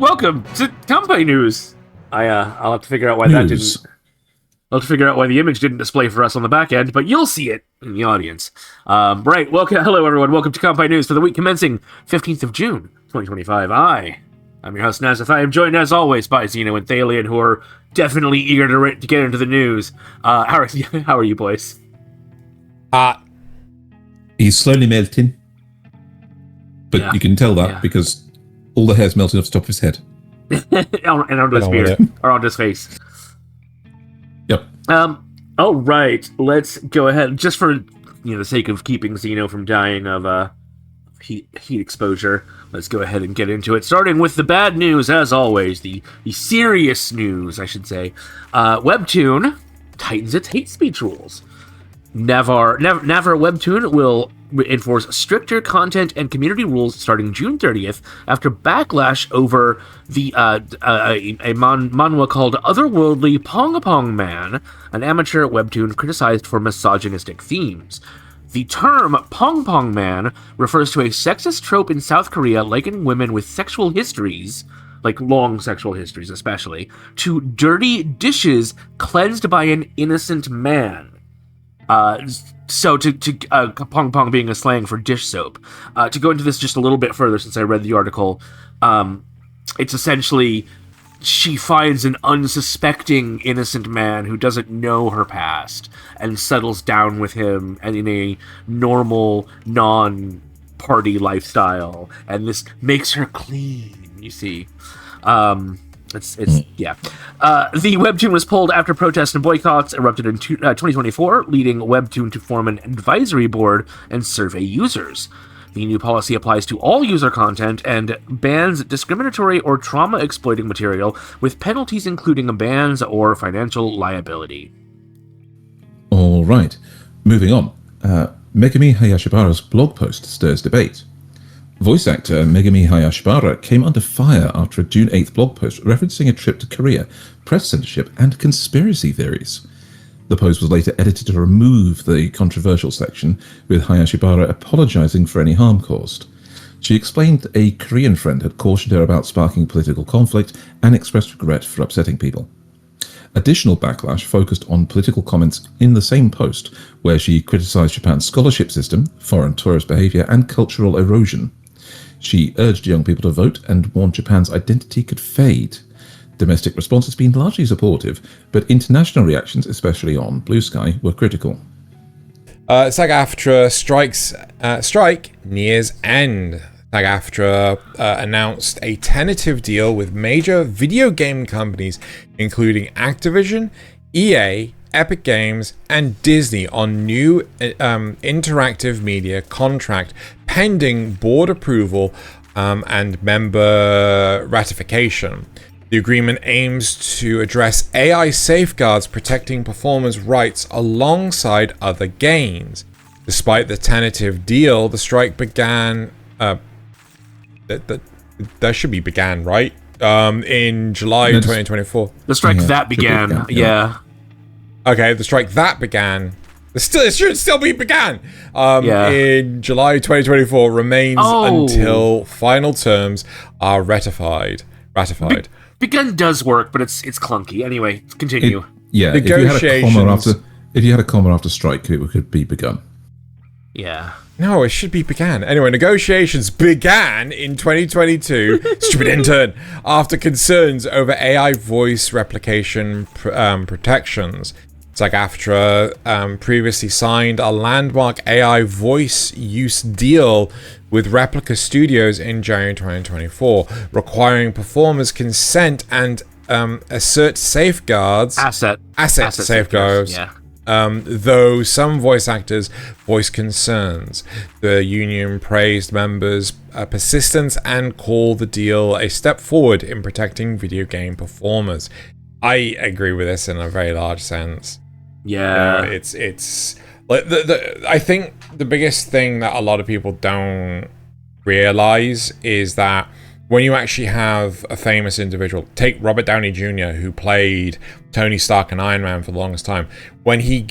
Welcome to Kanpai News. I'll have to figure out why that didn't. I'll have to figure out why the image didn't display for us on the back end, but you'll see it in the audience. Right. Hello, everyone. Welcome to Kanpai News for the week commencing 15th of June, 2025. I'm your host, Nasuth. I am joined, as always, by Xeno and Thaylien, who are definitely eager to get into the news. How are you, boys? He's slowly melting. But you can tell that because all the hair's melting off the top of his head. and onto his beard. Or onto his face. Yep. All right. Let's go ahead. Just for the sake of keeping Xeno from dying of heat exposure, let's go ahead and get into it. Starting with the bad news, as always. The serious news, I should say. Webtoon tightens its hate speech rules. Navarre Webtoon will enforce stricter content and community rules starting June 30th after backlash over the a manhwa called Otherworldly Pong Pong Man, an amateur webtoon criticized for misogynistic themes. The term Pong Pong Man refers to a sexist trope in South Korea likening women with sexual histories, like long sexual histories especially, to dirty dishes cleansed by an innocent man. So pong pong being a slang for dish soap. To go into this just a little bit further, since I read the article, it's essentially she finds an unsuspecting innocent man who doesn't know her past and settles down with him and in a normal, non-party lifestyle, and this makes her clean, you see. The webtoon was pulled after protests and boycotts erupted in 2024, leading Webtoon to form an advisory board and survey users. The new policy applies to all user content and bans discriminatory or trauma-exploiting material, with penalties including bans or financial liability. All right. Moving on. Megumi Hayashibara's blog post stirs debate. Voice actor Megumi Hayashibara came under fire after a June 8th blog post referencing a trip to Korea, press censorship, and conspiracy theories. The post was later edited to remove the controversial section, with Hayashibara apologizing for any harm caused. She explained a Korean friend had cautioned her about sparking political conflict and expressed regret for upsetting people. Additional backlash focused on political comments in the same post, where she criticized Japan's scholarship system, foreign tourist behavior, and cultural erosion. She urged young people to vote and warned Japan's identity could fade. Domestic response has been largely supportive, but international reactions, especially on Blue Sky, were critical. SAG-AFTRA strike nears end. SAG-AFTRA announced a tentative deal with major video game companies, including Activision, EA, Epic Games, and Disney on new interactive media contract pending board approval and member ratification. The agreement aims to address AI safeguards protecting performers' rights alongside other gains. Despite the tentative deal, the strike began... that should be began, right? In July 2024. The strike that began, Okay, the strike that began. It should still be began. In July 2024 remains until final terms are ratified. Begun does work, but it's clunky. Anyway, continue. Negotiations. If you had a comma after strike, it could be begun. Yeah. No, it should be began. Anyway, negotiations began in 2022, stupid intern, after concerns over AI voice replication protections. SAG-AFTRA previously signed a landmark AI voice use deal with Replica Studios in January 2024, requiring performers' consent and assert safeguards. Asset safeguards. Yeah. Though some voice actors voiced concerns. The union praised members' persistence and called the deal a step forward in protecting video game performers. I agree with this in a very large sense. Yeah, it's like I think the biggest thing that a lot of people don't realize is that when you actually have a famous individual, take Robert Downey Jr., who played Tony Stark and Iron Man for the longest time, when he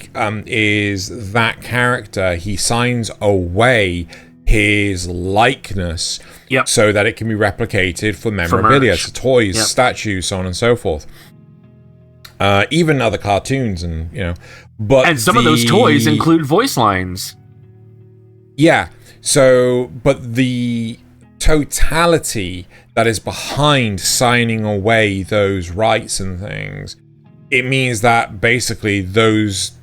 is that character, he signs away his likeness so that it can be replicated for memorabilia, so toys, statues, so on and so forth. Even other cartoons, and and some of those toys include voice lines. Yeah. So, but the totality that is behind signing away those rights and things, it means that basically those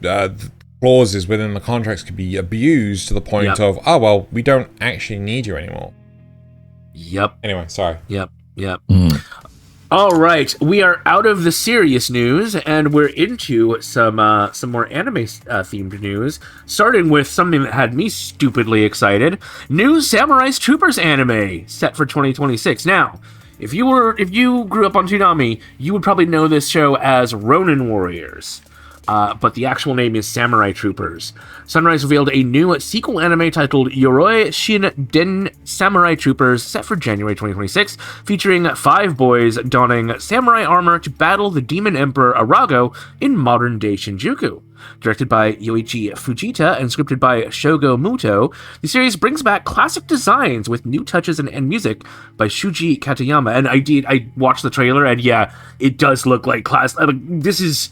clauses within the contracts could be abused to the point of, oh, well, we don't actually need you anymore. Yep. Anyway, sorry. Yep. All right, we are out of the serious news, and we're into some more anime-themed news, starting with something that had me stupidly excited. New Samurai Troopers anime set for 2026. Now, if you grew up on Toonami, you would probably know this show as Ronin Warriors. But the actual name is Samurai Troopers. Sunrise revealed a new sequel anime titled Yoroi Shin Den Samurai Troopers, set for January 2026, featuring 5 boys donning samurai armor to battle the Demon Emperor Arago in modern-day Shinjuku. Directed by Yoichi Fujita and scripted by Shogo Muto, the series brings back classic designs with new touches and music by Shuji Katayama. And I watched the trailer, and yeah, it does look like this is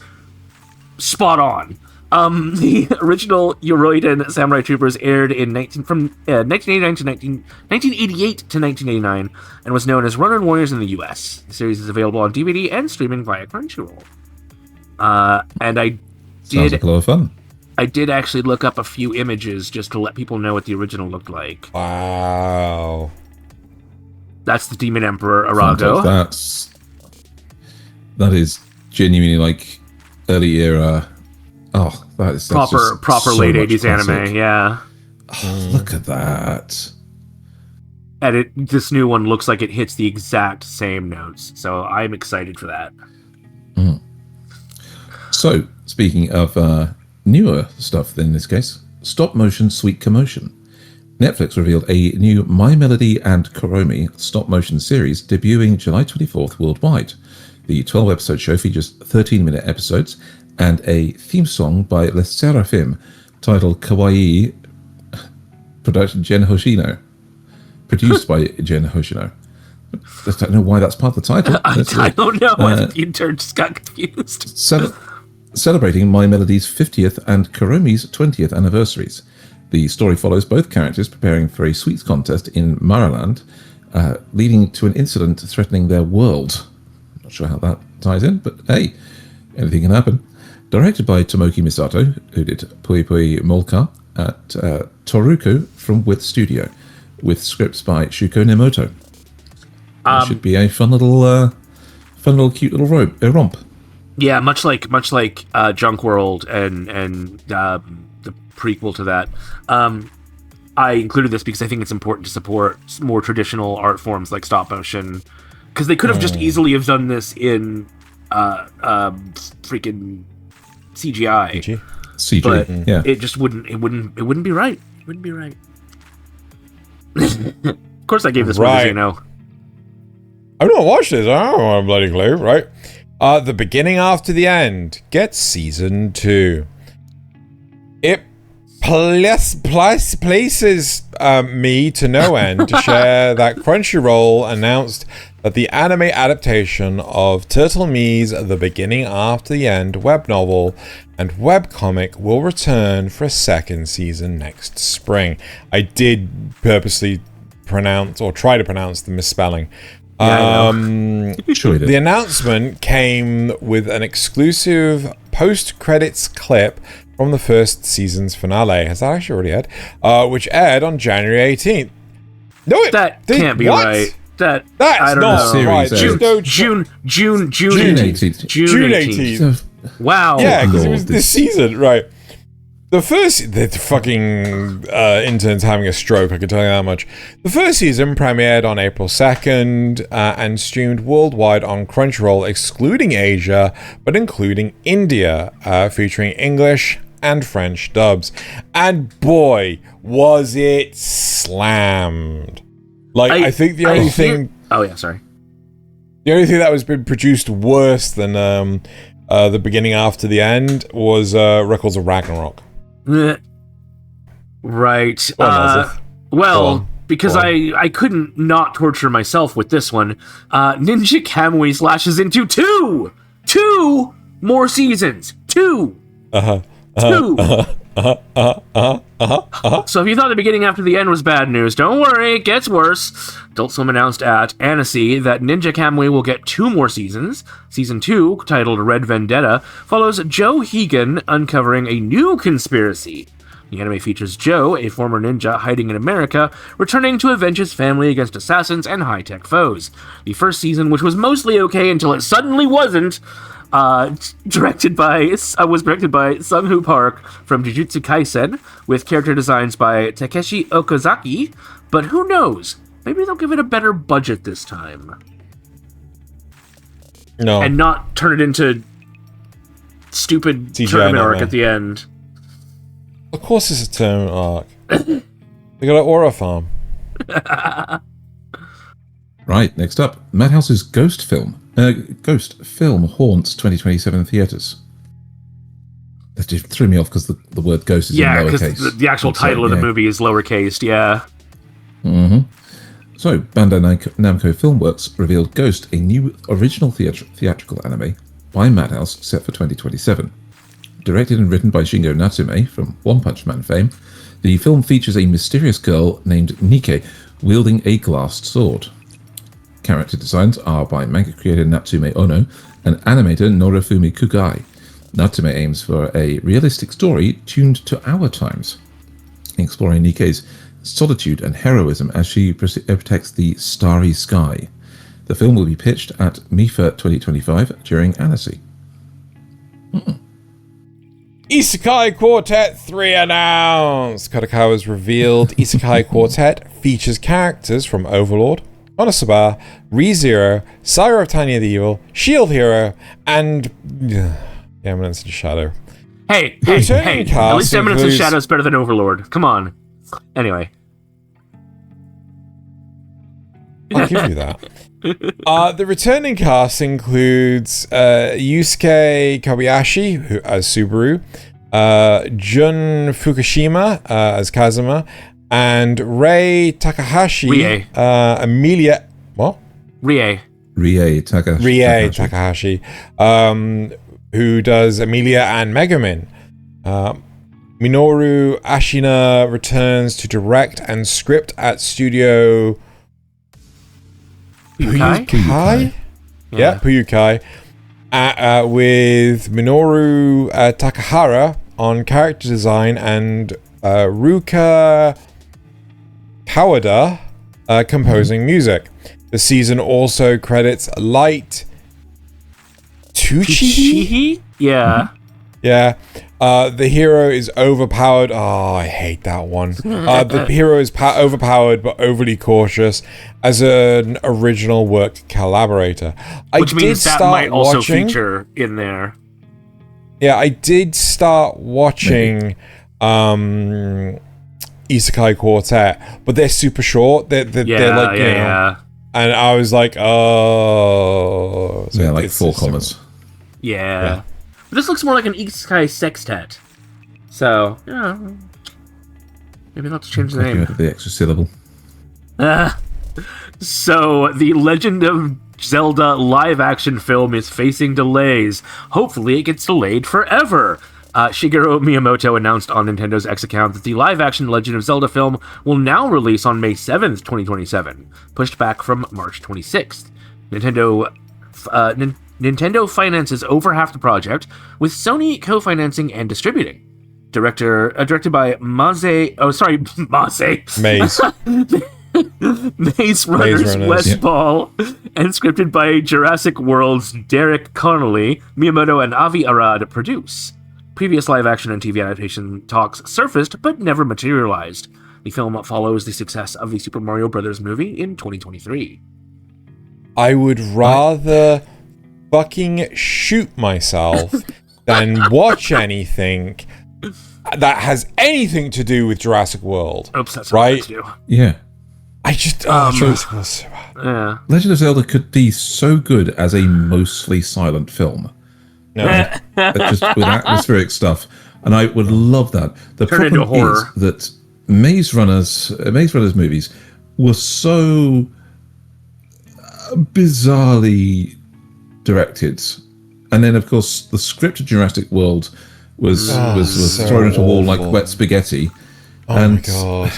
spot on. The original Yoroiden Samurai Troopers aired from 1988 to 1989 and was known as Ronin Warriors in the US. The series is available on DVD and streaming via Crunchyroll. And sounds like a lot of fun. I did actually look up a few images just to let people know what the original looked like. Wow. That's the Demon Emperor Arago. That is genuinely like early era. Oh, that's proper so late 80s classic anime, yeah. Oh, look at that. And this new one looks like it hits the exact same notes, so I'm excited for that. So, speaking of newer stuff, then in this case, stop motion Sweet Commotion. Netflix revealed a new My Melody and Kuromi stop motion series debuting July 24th worldwide. The 12-episode show features 13-minute episodes and a theme song by Les Seraphim titled Kawaii, produced by Jen Hoshino. I don't know why that's part of the title. I don't know. The intern just got confused. Celebrating My Melody's 50th and Kuromi's 20th anniversaries. The story follows both characters preparing for a sweets contest in Maryland, leading to an incident threatening their world. Not sure how that ties in, but hey, anything can happen. Directed by Tomoki Misato, who did Pui Pui Molka, at Toruko from With Studio, with scripts by Shuko Nemoto. It should be a fun little cute little romp. Yeah, much like Junk World and the prequel to that. I included this because I think it's important to support more traditional art forms like stop motion, because they could have just easily have done this in freaking CGI. But yeah. It just wouldn't be right. It wouldn't be right. Of course, I gave this one to Xeno. I've not watched this. I don't want a bloody clue, right? The Beginning After the End gets season 2. It places me to no end to share that Crunchyroll announced that the anime adaptation of Turtle Me's The Beginning After the End web novel and webcomic will return for a second season next spring. I did purposely try to pronounce the misspelling. Sure did. The announcement came with an exclusive post-credits clip from the first season's finale. Has that actually already aired? Which aired on January 18th. No, that can't be right. That's not right. June 18th. June 18th. Wow. Yeah, because it was this season, right? The fucking intern's having a stroke, I can tell you that much. The first season premiered on April 2nd and streamed worldwide on Crunchyroll, excluding Asia, but including India, featuring English and French dubs. And boy, was it slammed. I think the only thing... Oh, yeah, sorry. The only thing that was been produced worse than The Beginning After the End was Records of Ragnarok. Right. because I couldn't not torture myself with this one. Ninja Kamui slashes into two more seasons. Two. So if you thought the beginning after the end was bad news, don't worry, it gets worse. Adult Swim announced at Annecy that Ninja Kamui will get 2 more seasons. Season 2, titled Red Vendetta, follows Joe Hegan uncovering a new conspiracy. The anime features Joe, a former ninja hiding in America, returning to avenge his family against assassins and high-tech foes. The first season, which was mostly okay until it suddenly wasn't, was directed by Sung-Hoo Park from Jujutsu Kaisen, with character designs by Takeshi Okazaki, but who knows? Maybe they'll give it a better budget this time. No. And not turn it into stupid CGI tournament arc nightmare. at the end. Of course it's a tournament arc. They got an aura farm. Right, next up, Madhouse's Ghost film haunts 2027 theatres. That just threw me off because the word ghost is in Yeah, lowercase. because the actual title of the movie is lowercase, yeah. So, Bandai Namco Filmworks revealed Ghost, a new original theatrical anime by Madhouse set for 2027. Directed and written by Shingo Natsume from One Punch Man fame, the film features a mysterious girl named Nike wielding a glassed sword. Character designs are by manga creator Natsume Ono and animator Norifumi Kugai. Natsume aims for a realistic story tuned to our times, exploring Nike's solitude and heroism as she protects the starry sky. The film will be pitched at MIFA 2025 during Annecy. Isekai Quartet 3 announced! Kadokawa's revealed Isekai Quartet features characters from Overlord, Onosaba, ReZero, Saga of Tanya the Evil, Shield Hero, and Eminence and Shadow. Hey, Returning at cast least Eminence and includes- Shadow is better than Overlord. Come on. Anyway. I'll give you that. The returning cast includes Yusuke Kobayashi as Subaru, Jun Fukushima as Kazuma, and Rei Takahashi, Rie. Amelia. What? Rie. Rie Takahashi, who does Amelia and Megumin. Minoru Ashina returns to direct and script at Studio Puyukai? Yeah, Puyukai. With Minoru Takahara on character design and Ruka Kawada composing music. The season also credits Light Tuchihi? Yeah. Yeah. The hero is overpowered. Oh, I hate that one. The hero is overpowered but overly cautious as an original work collaborator. Which means that might also feature in there. Yeah, I did start watching Isekai Quartet, but they're super short. They're like, you know, and I was like, oh. So like 4 commas. Yeah. But this looks more like an Isekai sextet. So, yeah. Maybe they'll have to change the name. The extra syllable. So, the Legend of Zelda live-action film is facing delays. Hopefully, it gets delayed forever. Shigeru Miyamoto announced on Nintendo's X account that the live-action Legend of Zelda film will now release on May 7th, 2027, pushed back from March 26th. Nintendo finances over half the project, with Sony co-financing and distributing. Directed by Maze Maze Runners Westfall, and scripted by Jurassic World's Derek Connolly, Miyamoto and Avi Arad produce. Previous live-action and TV adaptation talks surfaced but never materialized. The film follows the success of the Super Mario Bros. Movie in 2023. I would rather fucking shoot myself than watch anything that has anything to do with Jurassic World. Oops, that's right? what I meant to do. Yeah. I just Jurassic World's so bad. Yeah. Legend of Zelda could be so good as a mostly silent film. No. Just with atmospheric stuff. And I would love that. The Turn into problem horror. is that Maze Runners movies were so bizarrely directed. And then, of course, the script of Jurassic World was so thrown at a wall like awful. wet spaghetti. Oh my god.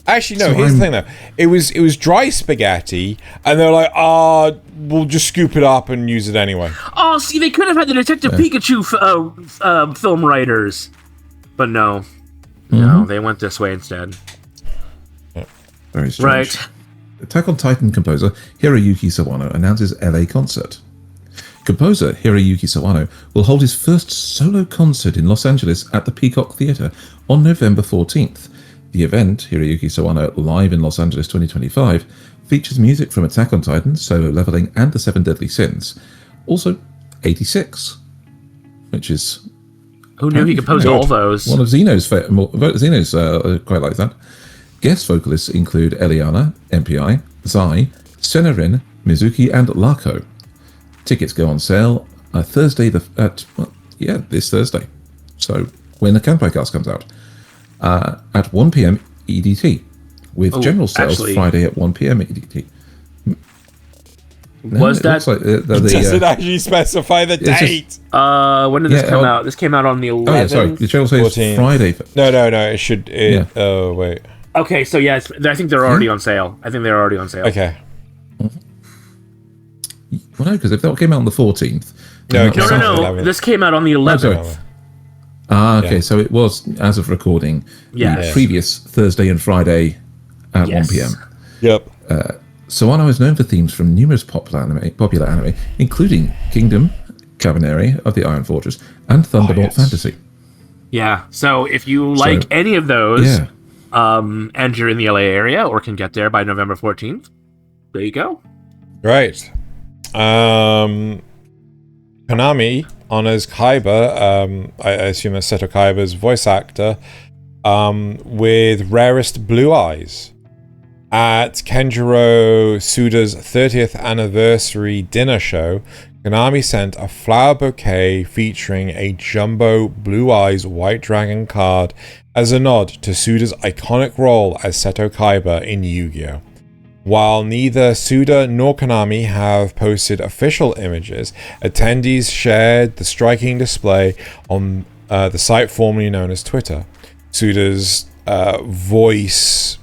Actually, no, So here's the thing though. It was dry spaghetti, and they're like, we'll just scoop it up and use it anyway. Oh, see, they could have had the Detective Pikachu film writers. But no. No, they went this way instead. Very strange. Right. Attack on Titan composer Hiroyuki Sawano announces LA concert. Composer Hiroyuki Sawano will hold his first solo concert in Los Angeles at the Peacock Theatre on November 14th. The event, Hiroyuki Sawano Live in Los Angeles 2025, features music from Attack on Titan, Solo Leveling, and The Seven Deadly Sins. Also, 86, which is... Who knew he composed all those? One of Xeno's quite like that. Guest vocalists include Eliana, MPI, Zai, Senarin, Mizuki, and Lako. Tickets go on sale Thursday, this Thursday. So when the Kanpai Cast comes out, at 1 p.m. EDT, with general sales Friday at 1 p.m. EDT. Was that? Like Does it actually specify the date? When did this come out? This came out on the 11th. Oh, yeah, sorry. The general sales 14th. Friday. No, it should. Oh, wait. Okay, so yeah, I think they're already on sale. Okay. Well, no, because if that came out on the 14th. No, No. This came out on the 11th. Okay, so it was, as of recording, Yes. the previous Thursday and Friday at 1 p.m. Yep. Sawano is known for themes from numerous popular anime, including Kingdom, Cabaneri of the Iron Fortress, and Thunderbolt Fantasy. Yeah, so if you like any of those, and you're in the LA area or can get there by November 14th, there you go. Right. Konami honors Kaiba, I assume that's Seto Kaiba's voice actor, with Rarest Blue Eyes. At Kenjiro Suda's 30th anniversary dinner show, Konami sent a flower bouquet featuring a jumbo Blue Eyes White Dragon card as a nod to Suda's iconic role as Seto Kaiba in Yu-Gi-Oh! While neither Suda nor Konami have posted official images, attendees shared the striking display on the site formerly known as Twitter. Suda voiced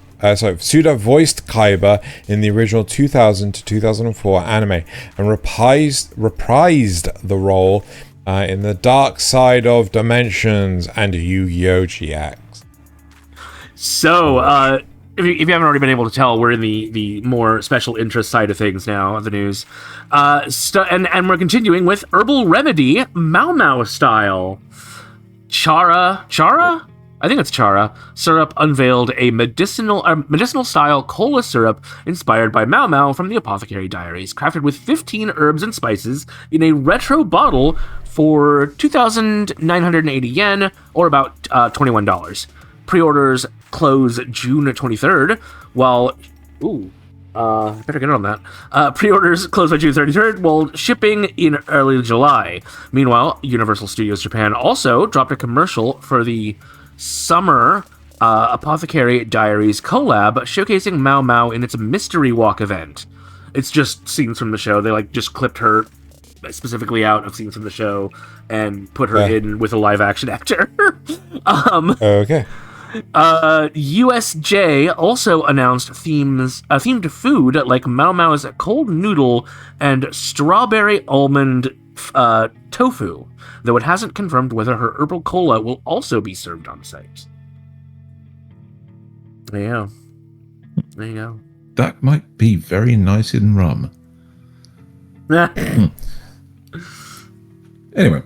Kaiba in the original 2000 to 2004 anime and reprised the role in the Dark Side of Dimensions and Yu-Gi-Oh! GX. So, if you haven't already been able to tell, we're in the more special interest side of things now, of the news. And we're continuing with Herbal Remedy, Maomao style. Chara? I think it's Chara. Syrup unveiled a medicinal style cola syrup inspired by Maomao from the Apothecary Diaries, crafted with 15 herbs and spices in a retro bottle for 2,980 yen, or about $21. Pre-orders close June 23rd, while... better get on that. Pre-orders close by June 33rd, while shipping in early July. Meanwhile, Universal Studios Japan also dropped a commercial for the summer Apothecary Diaries collab, showcasing Maomao in its Mystery Walk event. It's just scenes from the show. They just clipped her specifically out of scenes from the show and put her in with a live action actor. Okay. USJ also announced themed food like Maomao's cold noodle and strawberry almond tofu, though it hasn't confirmed whether her herbal cola will also be served on site. There you go. That might be very nice in rum. Anyway,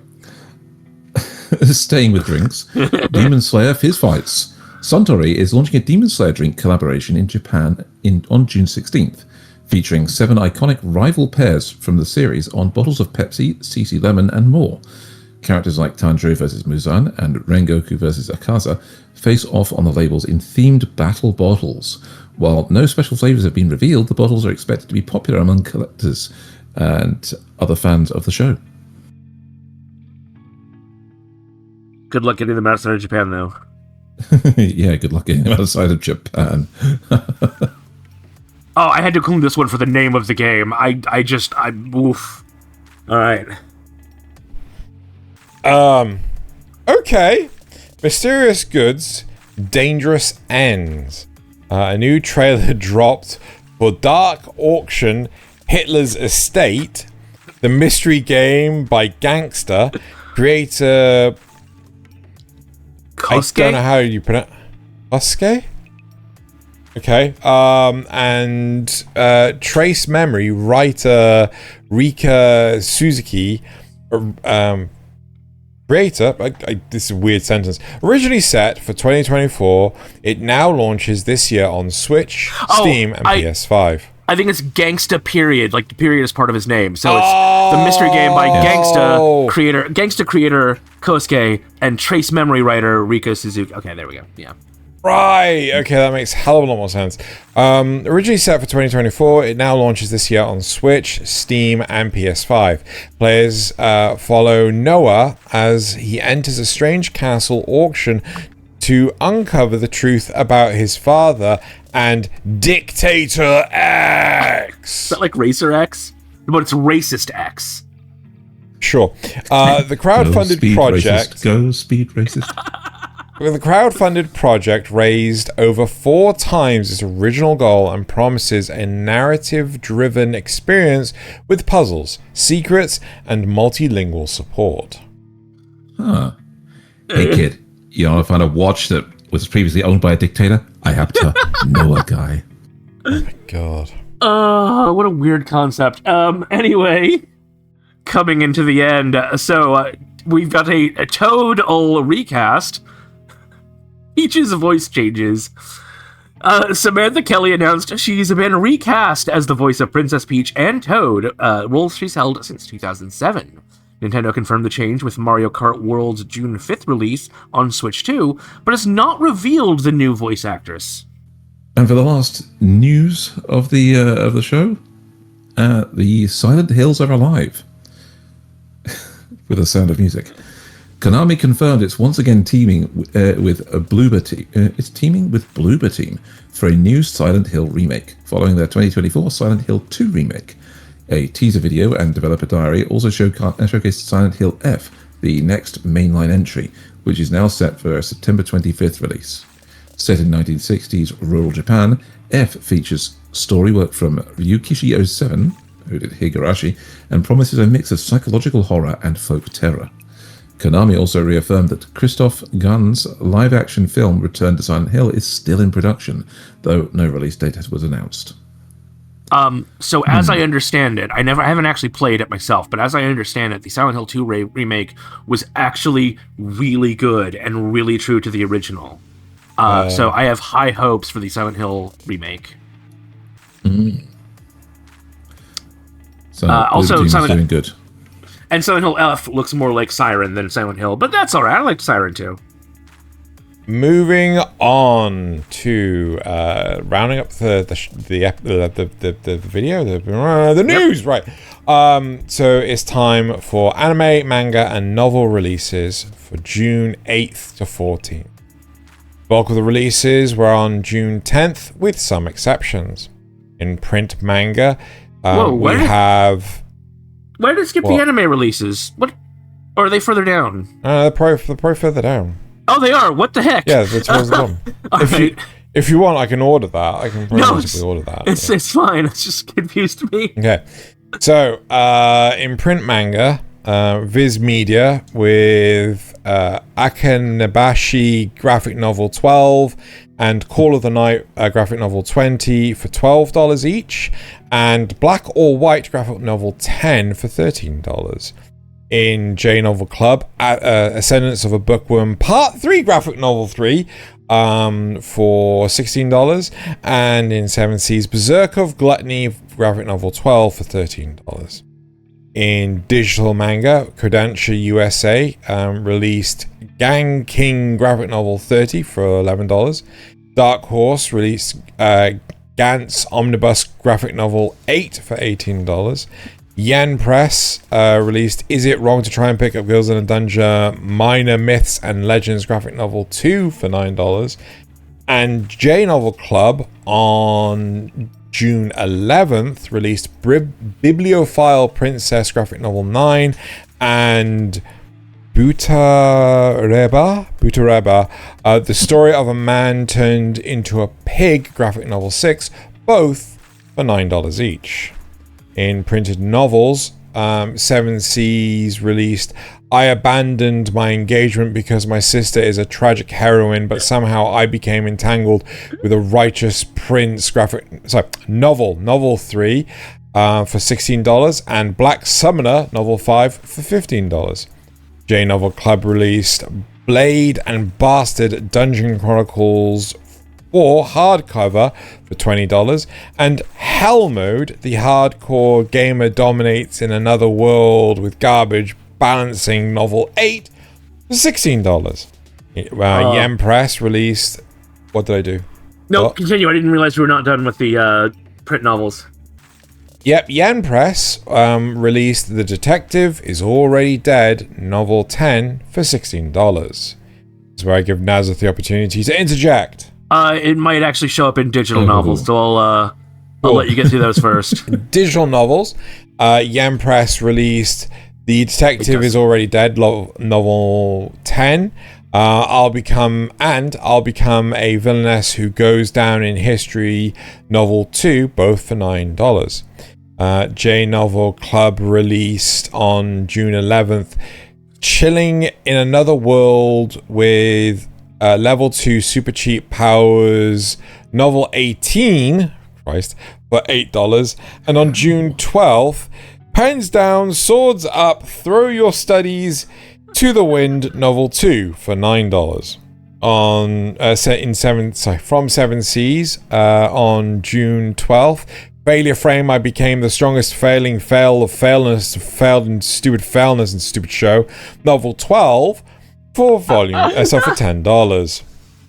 staying with drinks, Demon Slayer Fizz Fights. Suntory is launching a Demon Slayer drink collaboration in Japan on June 16th, featuring 7 iconic rival pairs from the series on bottles of Pepsi, CC Lemon, and more. Characters like Tanjiro vs. Muzan and Rengoku vs. Akaza face off on the labels in themed battle bottles. While no special flavors have been revealed, the bottles are expected to be popular among collectors and other fans of the show. Good luck getting them outside of Japan, though. Yeah, good luck getting them outside of Japan. Oh, I had to include this one for the name of the game. Oof. All right. Okay. Mysterious Goods, Dangerous Ends. A new trailer dropped for Dark Auction, Hitler's Estate, the mystery game by Gangster, creator... Kosuke? I don't know how you pronounce... Kosuke? Okay. And Trace Memory, writer Rika Suzuki, creator, this is a weird sentence, originally set for 2024, it now launches this year on Switch, Steam, and PS5. I think it's Gangsta Period, like the period is part of his name. So it's the mystery game by Gangsta creator Kosuke and Trace Memory writer Rika Suzuki. Okay, there we go. Yeah. Right, okay, that makes a hell of a lot more sense. Originally set for 2024, it now launches this year on Switch, Steam, and PS5. Players follow Noah as he enters a strange castle auction to uncover the truth about his father and Dictator X. Is that like Racer X? But it's Racist X. Sure. The crowdfunded project... Go speed racist. The crowdfunded project raised over 4 times its original goal and promises a narrative-driven experience with puzzles, secrets, and multilingual support. Huh. Hey kid, you want to find a watch that was previously owned by a dictator? I happen to know a guy. Oh my god. What a weird concept. Anyway, coming into the end, we've got a Toad-ol recast. Peach's voice changes. Samantha Kelly announced she's been recast as the voice of Princess Peach and Toad, roles she's held since 2007. Nintendo confirmed the change with Mario Kart World's June 5th release on Switch 2, but has not revealed the new voice actress. And for the last news of the show, the Silent Hills are alive. With the sound of music. Konami confirmed it's once again teaming with Bloober Team. It's teaming with Bloober Team for a new Silent Hill remake, following their 2024 Silent Hill 2 remake. A teaser video and developer diary also showcased Silent Hill F, the next mainline entry, which is now set for a September 25th release. Set in 1960s rural Japan, F features story work from Ryukishi 07, who did Higurashi, and promises a mix of psychological horror and folk terror. Konami also reaffirmed that Christoph Gunn's live-action film Return to Silent Hill is still in production, though no release date was announced. So as I understand it, I haven't actually played it myself, but as I understand it, the Silent Hill 2 remake was actually really good and really true to the original. So I have high hopes for the Silent Hill remake. So also, Silent doing good. And Silent Hill F looks more like Siren than Silent Hill, but that's alright. I liked Siren too. Moving on to rounding up the video, the news, Yep. right? So it's time for anime, manga, and novel releases for June 8th to 14th. Bulk of the releases were on June 10th, with some exceptions. In print manga, we have. Where did it skip the anime releases? What? Or are they further down? They're probably further down. Oh, they are. What the heck? Yeah, that's towards the bottom. If you want, I can order that. I can probably order that. It's fine. It's just confused me. Okay. So, in print manga, Viz Media with Akenabashi graphic novel 12 and Call of the Night graphic novel 20 for $12 each, and Black or White graphic novel 10 for $13. In J Novel Club, Ascendance of a Bookworm Part 3 graphic novel 3 for $16, and in 7 Seas Berserk of Gluttony graphic novel 12 for $13. In digital manga, Kodansha USA released Gang King graphic novel 30 for $11. Dark Horse released Gantz Omnibus graphic novel 8 for $18. Yen Press released Is It Wrong to Try and Pick Up Girls in a Dungeon Minor Myths and Legends graphic novel 2 for $9. And J Novel Club on June 11th, released Bibliophile Princess graphic novel 9 and Butareba, The Story of a Man Turned into a Pig graphic novel 6, both for $9 each. In printed novels, Seven Seas released I Abandoned My Engagement Because My Sister is a Tragic Heroine, but somehow I became entangled with a righteous prince novel 3 for $16, and Black Summoner novel 5 for $15. J Novel Club released Blade and Bastard Dungeon Chronicles 4 hardcover for $20, and Hell Mode, the hardcore gamer dominates in another world with garbage balancing novel 8 for $16. Yen Press released... What did I do? No, continue. I didn't realize we were not done with the print novels. Yep, Yen Press released The Detective Is Already Dead, novel 10 for $16. This is where I give Nasuth the opportunity to interject. It might actually show up in digital novels, so I'll let you get through those first. Digital novels, Yen Press released The Detective Is Already Dead, novel 10. I'll become a villainess who goes down in history, novel 2, both for $9. J Novel Club released on June 11th, Chilling in Another World with level 2 super cheap powers, novel 18, Christ, for $8. And on June 12th, Pens Down, Swords Up, Throw Your Studies to the Wind, novel 2 for $9. From Seven Seas on June 12th, Failure Frame, I Became the Strongest Failing Fail of Failness, Failed and Stupid Failness and Stupid Show, novel 12 for $10.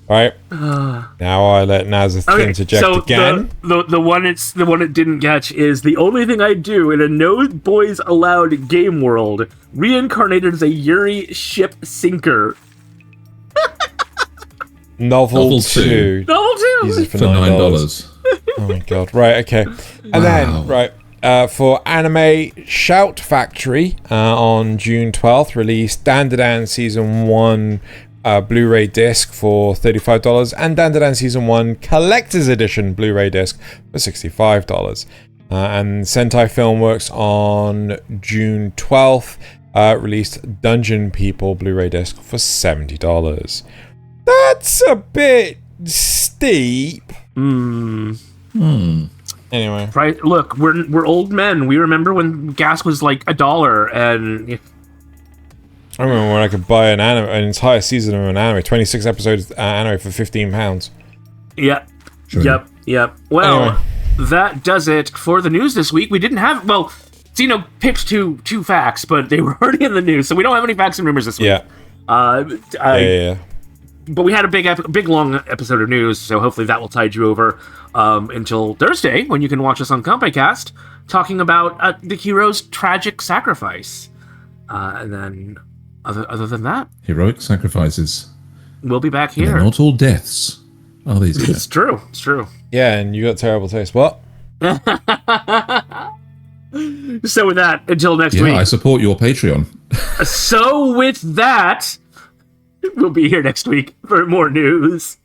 Right. Now I let Nasuth interject again. The one it didn't catch is the only thing I do in a no boys allowed game world, reincarnated as a Yuri ship sinker. Novel 2. Novel 2 Uses for $9. Oh my god. Right, okay. And then, for anime, Shout Factory on June 12th released Dandadan Season 1 Blu-ray disc for $35, and Dandadan Season 1 Collector's Edition Blu-ray disc for $65. And Sentai Filmworks on June 12th released Dungeon People Blu-ray disc for $70. That's a bit steep. Anyway, right? Look, we're old men. We remember when gas was like $1, and I remember when I could buy an entire season of an anime, 26 episodes anime for £15. Yep. Sure. Yep. Well, Anyway. That does it for the news this week. We didn't have Zeno picked two facts, but they were already in the news, so we don't have any facts and rumors this week. Yeah. Yeah. But we had a big long episode of news, so hopefully that will tide you over until Thursday, when you can watch us on Kanpai Cast, talking about the hero's tragic sacrifice. And then, other than that, Heroic sacrifices. we'll be back They're here. not all deaths, are these? It's true. Yeah, and you got terrible taste. What? So with that, until next Yeah, week. I support your Patreon. So with that, we'll be here next week for more news.